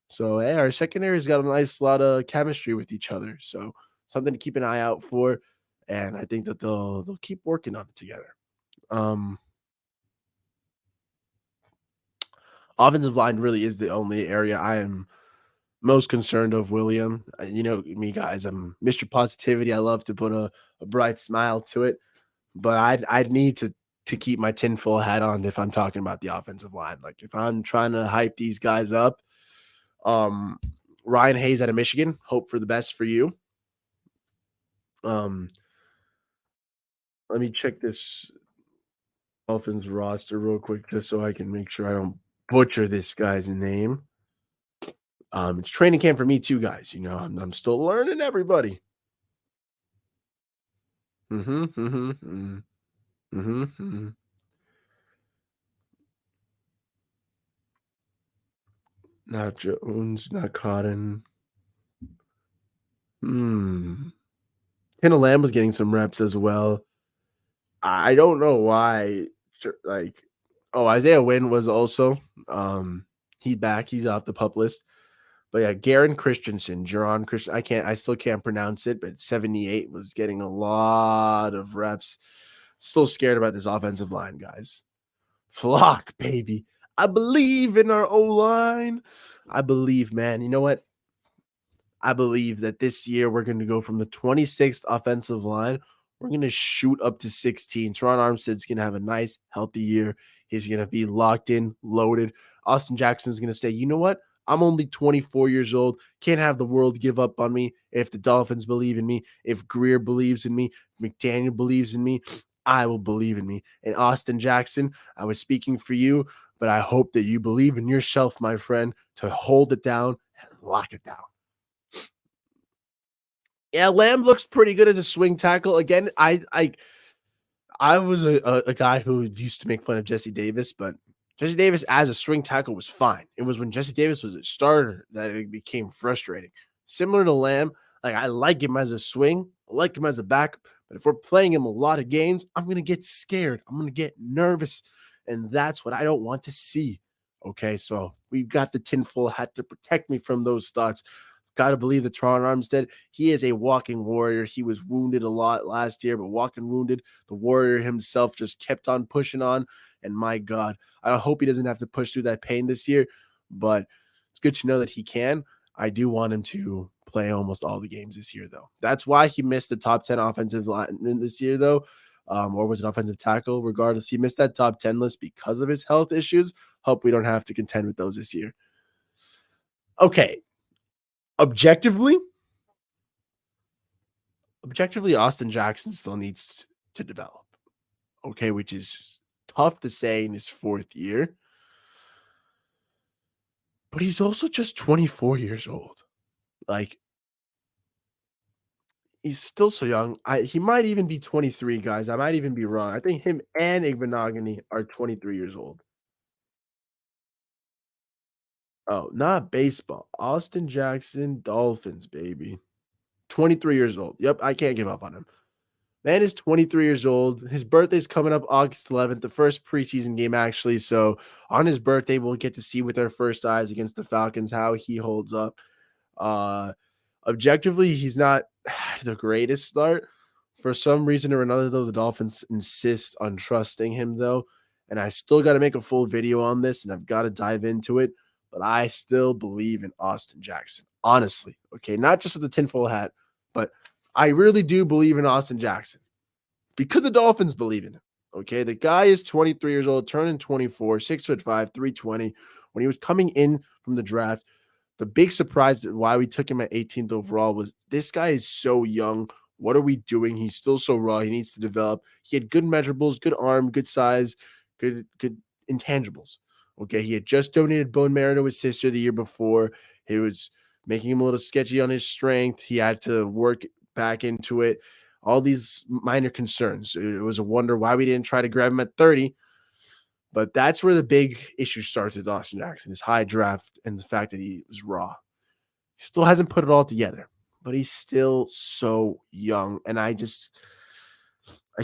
So hey, our secondary's got a nice lot of chemistry with each other. So something to keep an eye out for. And I think that they'll keep working on it together. Um, Offensive line really is the only area I am most concerned of, William. You know me, guys. I'm Mr. Positivity. I love to put a bright smile to it, but I'd need to keep my tinfoil hat on if I'm talking about the offensive line. Like if I'm trying to hype these guys up, um, Ryan Hayes out of Michigan. Hope for the best for you. Um, Let me check this Dolphins roster real quick just so I can make sure I don't butcher this guy's name. It's training camp for me too, guys. You know, I'm still learning everybody. Mm-hmm, mm-hmm, mm-hmm, mm-hmm. Not Jones, not Cotton. Hmm. Kendall Lamb was getting some reps as well. I don't know why. Like, oh, Isaiah Wynn was also. He's back. He's off the pup list. But yeah, Garen Christensen, Jaron Christian. I still can't pronounce it, but 78 was getting a lot of reps. Still scared about this offensive line, guys. Flock, baby. I believe in our O line. I believe, man. You know what? I believe that this year we're going to go from the 26th offensive line. We're going to shoot up to 16. Teron Armstead's going to have a nice, healthy year. He's going to be locked in, loaded. Austin Jackson's going to say, you know what? I'm only 24 years old. Can't have the world give up on me. If the Dolphins believe in me, if Greer believes in me, if McDaniel believes in me, I will believe in me. And Austin Jackson, I was speaking for you, but I hope that you believe in yourself, my friend, to hold it down and lock it down. Yeah, Lamb looks pretty good as a swing tackle. Again, I was a guy who used to make fun of Jesse Davis, but Jesse Davis as a swing tackle was fine. It was when Jesse Davis was a starter that it became frustrating. Similar to Lamb, like I like him as a swing, I like him as a backup, but if we're playing him a lot of games, I'm gonna get scared. I'm gonna get nervous, and that's what I don't want to see. Okay, so we've got the tinfoil hat to protect me from those thoughts. Got to believe that Teron Armstead, he is a walking warrior. He was wounded a lot last year, but walking wounded, the warrior himself just kept on pushing on. And my God, I hope he doesn't have to push through that pain this year, but it's good to know that he can. I do want him to play almost all the games this year, though. That's why he missed the top 10 offensive line this year, though. Or was it offensive tackle? Regardless, he missed that top 10 list because of his health issues. Hope we don't have to contend with those this year. Okay, objectively, Austin Jackson still needs to develop. Okay, which is tough to say in his fourth year, but he's also just 24 years old. Like, he's still so young. He might even be 23, guys. I might even be wrong. I think him and Igbenogany are 23 years old. Oh, not baseball. Austin Jackson, Dolphins, baby. 23 years old. Yep, I can't give up on him. Man is 23 years old. His birthday's coming up August 11th, the first preseason game, actually. So on his birthday, we'll get to see with our first eyes against the Falcons how he holds up. Uh, Objectively, he's not the greatest start. For some reason or another, though, the Dolphins insist on trusting him, though. And I still got to make a full video on this, and I've got to dive into it. But I still believe in Austin Jackson, honestly. Okay, not just with the tinfoil hat, but I really do believe in Austin Jackson because the Dolphins believe in him. Okay, the guy is 23 years old, turning 24, 6'5", 320. When he was coming in from the draft, the big surprise that why we took him at 18th overall was this guy is so young. What are we doing? He's still so raw. He needs to develop. He had good measurables, good arm, good size, good intangibles. Okay, he had just donated bone marrow to his sister the year before. He was making him a little sketchy on his strength. He had to work back into it. All these minor concerns. It was a wonder why we didn't try to grab him at 30. But that's where the big issue starts with Austin Jackson, his high draft and the fact that he was raw. He still hasn't put it all together, but he's still so young. And I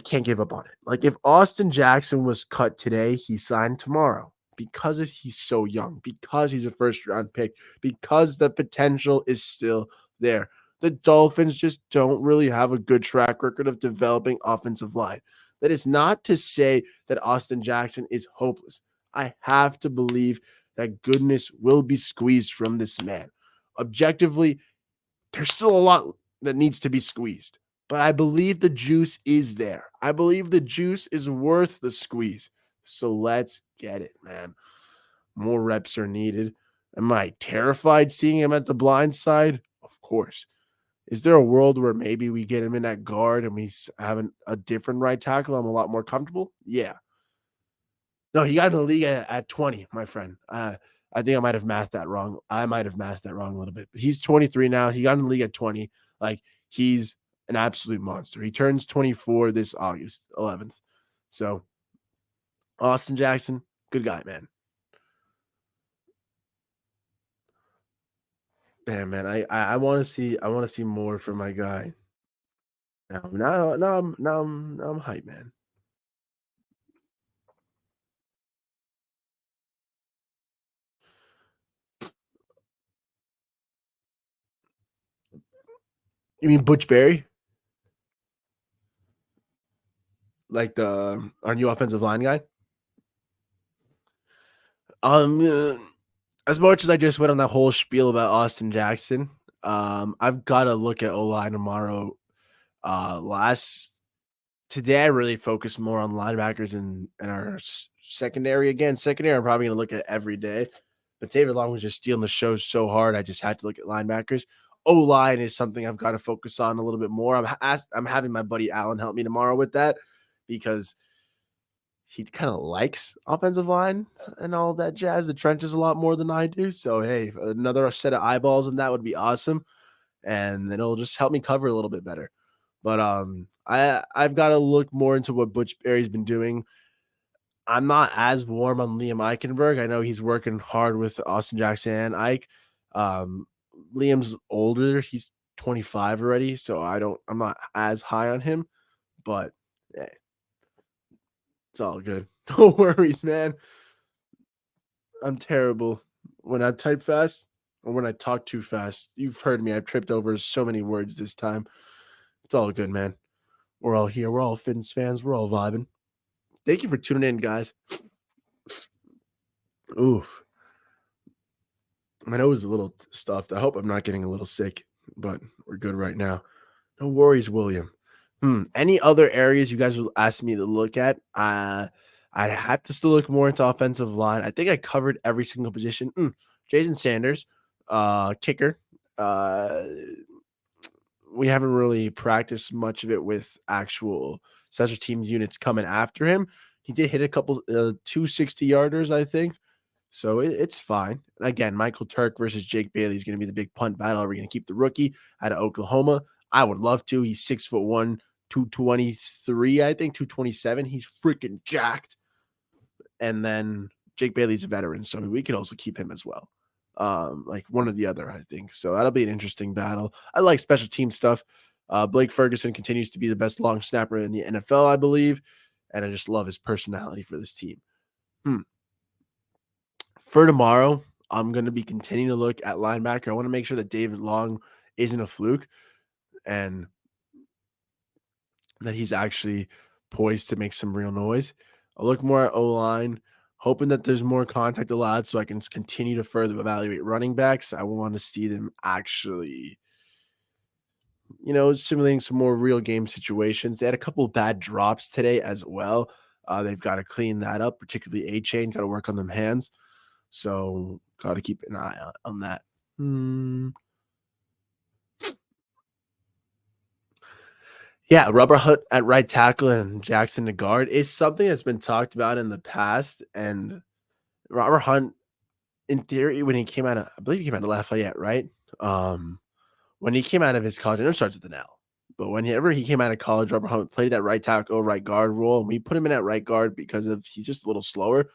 can't give up on it. Like if Austin Jackson was cut today, he signed tomorrow because he's so young, because he's a first round pick, because the potential is still there. The Dolphins just don't really have a good track record of developing offensive line. That is not to say that Austin Jackson is hopeless. I have to believe that goodness will be squeezed from this man. Objectively, there's still a lot that needs to be squeezed, but I believe the juice is there. I believe the juice is worth the squeeze. So let's get it, man. More reps are needed. Am I terrified seeing him at the blind side? Of course. Is there a world where maybe we get him in at guard and we have a different right tackle? I'm a lot more comfortable. Yeah. No, he got in the league at 20, my friend. I think I might have mathed that wrong. I might have mathed that wrong a little bit. But he's 23 now. He got in the league at 20. Like he's an absolute monster. He turns 24 this August 11th. So Austin Jackson, good guy, man. Man, I want to see more from my guy. Now I'm hyped, man. You mean Butch Berry, like the our new offensive line guy? Uh, as much as I just went on that whole spiel about Austin Jackson, I've got to look at O line tomorrow. Last Today I really focused more on linebackers and our secondary again. Secondary, I'm probably gonna look at every day, but David Long was just stealing the show so hard. I just had to look at linebackers. O line is something I've got to focus on a little bit more. I'm having my buddy Alan help me tomorrow with that because he kind of likes offensive line and all that jazz, the trenches a lot more than I do. So hey, another set of eyeballs and that would be awesome, and then it'll just help me cover a little bit better. But I've got to look more into what Butch Berry's been doing. I'm not as warm on Liam Eichenberg. I know he's working hard with Austin Jackson and Ike. Um, Liam's older; he's 25 already, so I'm not as high on him. But hey, it's all good. No worries, man. I'm terrible when I type fast or when I talk too fast. You've heard me. I've tripped over so many words this time. It's all good, man. We're all here. We're all Finns fans. We're all vibing. Thank you for tuning in, guys. Oof. My nose is a little stuffed. I hope I'm not getting a little sick, but we're good right now. No worries, William. Any other areas you guys will ask me to look at? I'd have to still look more into offensive line. I think I covered every single position. Jason Sanders, kicker. Uh, we haven't really practiced much of it with actual special teams units coming after him. He did hit a couple 260 yarders, I think. So it's fine. Again, Michael Turk versus Jake Bailey is going to be the big punt battle. Are we going to keep the rookie out of Oklahoma? I would love to. He's 6'1", 223, I think, 227. He's freaking jacked. And then Jake Bailey's a veteran, so we could also keep him as well. Like one or the other, I think. So that'll be an interesting battle. I like special team stuff. Blake Ferguson continues to be the best long snapper in the NFL, I believe. And I just love his personality for this team. For tomorrow, I'm going to be continuing to look at linebacker. I want to make sure that David Long isn't a fluke and that he's actually poised to make some real noise. I'll look more at O line, hoping that there's more contact allowed so I can continue to further evaluate running backs. I want to see them actually, simulating some more real game situations. They had a couple of bad drops today as well. They've got to clean that up, particularly A Chain, got to work on them hands. So got to keep an eye out on that. Yeah, Rubber Hunt at right tackle and Jackson to guard is something that's been talked about in the past. And Robert Hunt, in theory, when he came out of, I believe he came out of Lafayette, right? Um, when he came out of his college, and it starts with an L. But whenever he came out of college, Robert Hunt played that right tackle, right guard role, and we put him in at right guard because of he's just a little slower.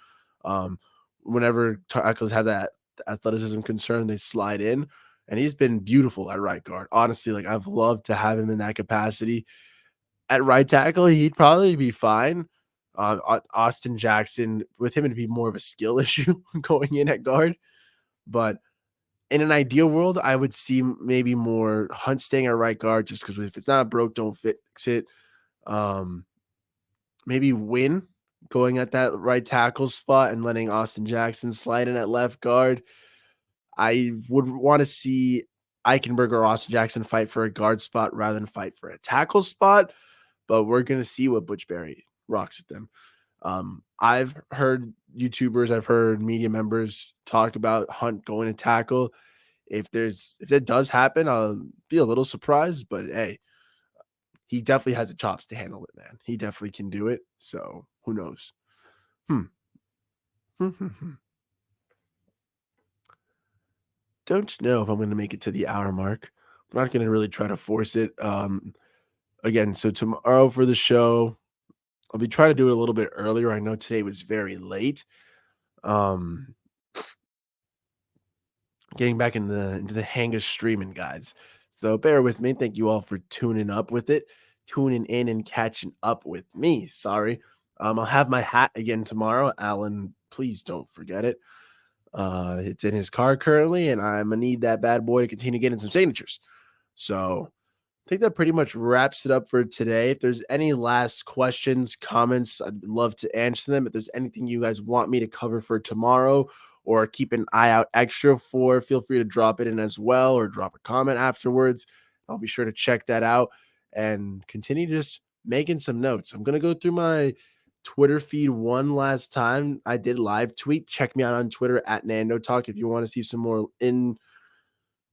Um, Whenever tackles have that athleticism concern, they slide in, and he's been beautiful at right guard. Honestly, like I've loved to have him in that capacity. At right tackle, he'd probably be fine. Austin Jackson, with him, it'd be more of a skill issue going in at guard. But in an ideal world, I would see maybe more Hunt staying at right guard just because if it's not broke, don't fix it. Um, Maybe Win going at that right tackle spot and letting Austin Jackson slide in at left guard. I would want to see Eichenberg or Austin Jackson fight for a guard spot rather than fight for a tackle spot. But we're gonna see what Butch Berry rocks with them. I've heard YouTubers, I've heard media members talk about Hunt going to tackle. If that does happen, I'll be a little surprised. But hey, he definitely has the chops to handle it, man. He definitely can do it. So who knows? Hmm. Don't know if I'm gonna make it to the hour mark. I'm not gonna really try to force it. Again, so tomorrow for the show, I'll be trying to do it a little bit earlier. I know today was very late. Um, getting back into the hang of streaming, guys. So bear with me. Thank you all for tuning up with it, tuning in and catching up with me. Sorry. I'll have my hat again tomorrow. Alan, please don't forget it. It's in his car currently, and I'm gonna need that bad boy to continue getting some signatures. So I think that pretty much wraps it up for today. If there's any last questions, comments, I'd love to answer them. If there's anything you guys want me to cover for tomorrow or keep an eye out extra for, feel free to drop it in as well or drop a comment afterwards. I'll be sure to check that out and continue just making some notes. I'm going to go through my Twitter feed one last time. I did live tweet. Check me out on Twitter at Nando Talk if you want to see some more in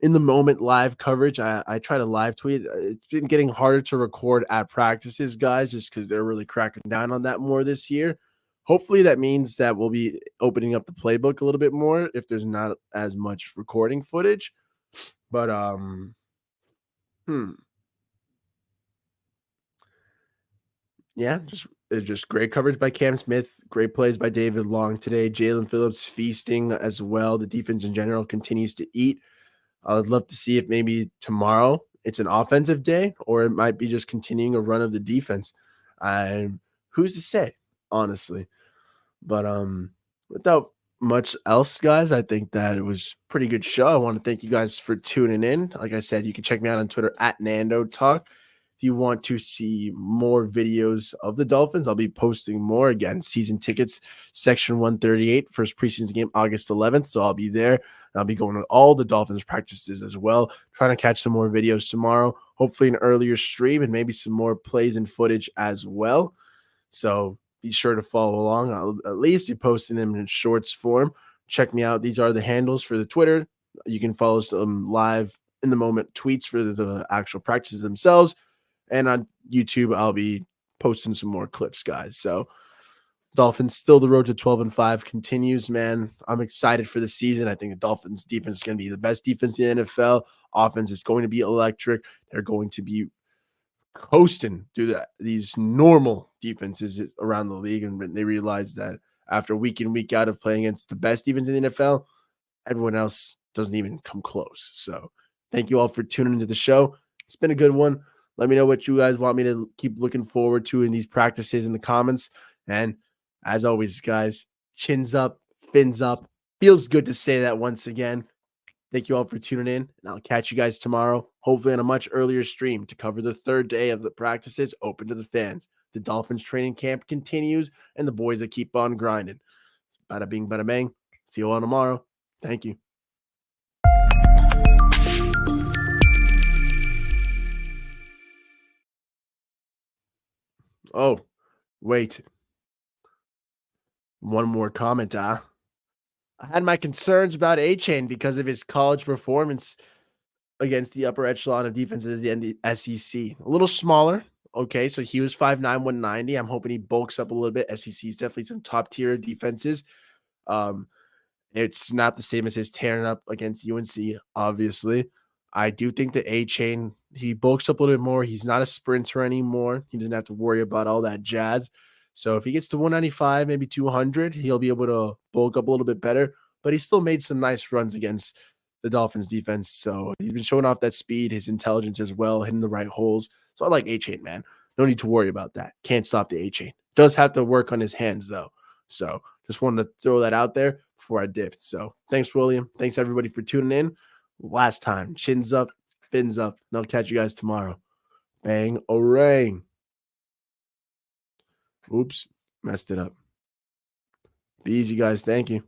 the moment live coverage. I try to live tweet. It's been getting harder to record at practices, guys, just because they're really cracking down on that more this year. Hopefully that means that we'll be opening up the playbook a little bit more if there's not as much recording footage. But hmm. Yeah, just great coverage by Cam Smith, great plays by David Long today. Jalen Phillips feasting as well. The defense in general continues to eat. I would love to see if maybe tomorrow it's an offensive day or it might be just continuing a run of the defense. Who's to say, honestly? But without much else, guys, I think that it was a pretty good show. I want to thank you guys for tuning in. Like I said, you can check me out on Twitter at Nando Talk. If you want to see more videos of the Dolphins, I'll be posting more. Again, season tickets, section 138, first preseason game, August 11th. So I'll be there. I'll be going to all the Dolphins practices as well, trying to catch some more videos tomorrow, hopefully an earlier stream and maybe some more plays and footage as well. So be sure to follow along. I'll at least be posting them in shorts form. Check me out. These are the handles for the Twitter. You can follow some live in the moment tweets for the actual practices themselves. And on YouTube, I'll be posting some more clips, guys. So Dolphins still the road to 12-5 continues, man. I'm excited for the season. I think the Dolphins defense is going to be the best defense in the NFL. Offense is going to be electric. They're going to be coasting through these normal defenses around the league, and they realize that after week in week out of playing against the best defense in the NFL, everyone else doesn't even come close. So thank you all for tuning into the show. It's been a good one. Let me know what you guys want me to keep looking forward to in these practices in the comments. And as always, guys, chins up, fins up. Feels good to say that once again. Thank you all for tuning in, and I'll catch you guys tomorrow, hopefully on a much earlier stream to cover the third day of the practices open to the fans. The Dolphins training camp continues, and the boys that keep on grinding. Bada bing, bada bang. See you all tomorrow. Thank you. Oh, wait. One more comment, I had my concerns about A-Chain because of his college performance against the upper echelon of defenses of the SEC. A little smaller. Okay, so he was 5'9", 190. I'm hoping he bulks up a little bit. SEC is definitely some top tier defenses. Um, it's not the same as his tearing up against UNC, obviously. I do think that A-Chain, he bulks up a little bit more. He's not a sprinter anymore. He doesn't have to worry about all that jazz. So if he gets to 195, maybe 200, he'll be able to bulk up a little bit better. But he still made some nice runs against the Dolphins defense. So he's been showing off that speed, his intelligence as well, hitting the right holes. So I like A-Chain, man. No need to worry about that. Can't stop the A-Chain. Does have to work on his hands, though. So just wanted to throw that out there before I dipped. So thanks, William. Thanks, everybody, for tuning in. Last time, chins up, fins up. And I'll catch you guys tomorrow. Bang, orang. Oops, messed it up. Be easy, guys. Thank you.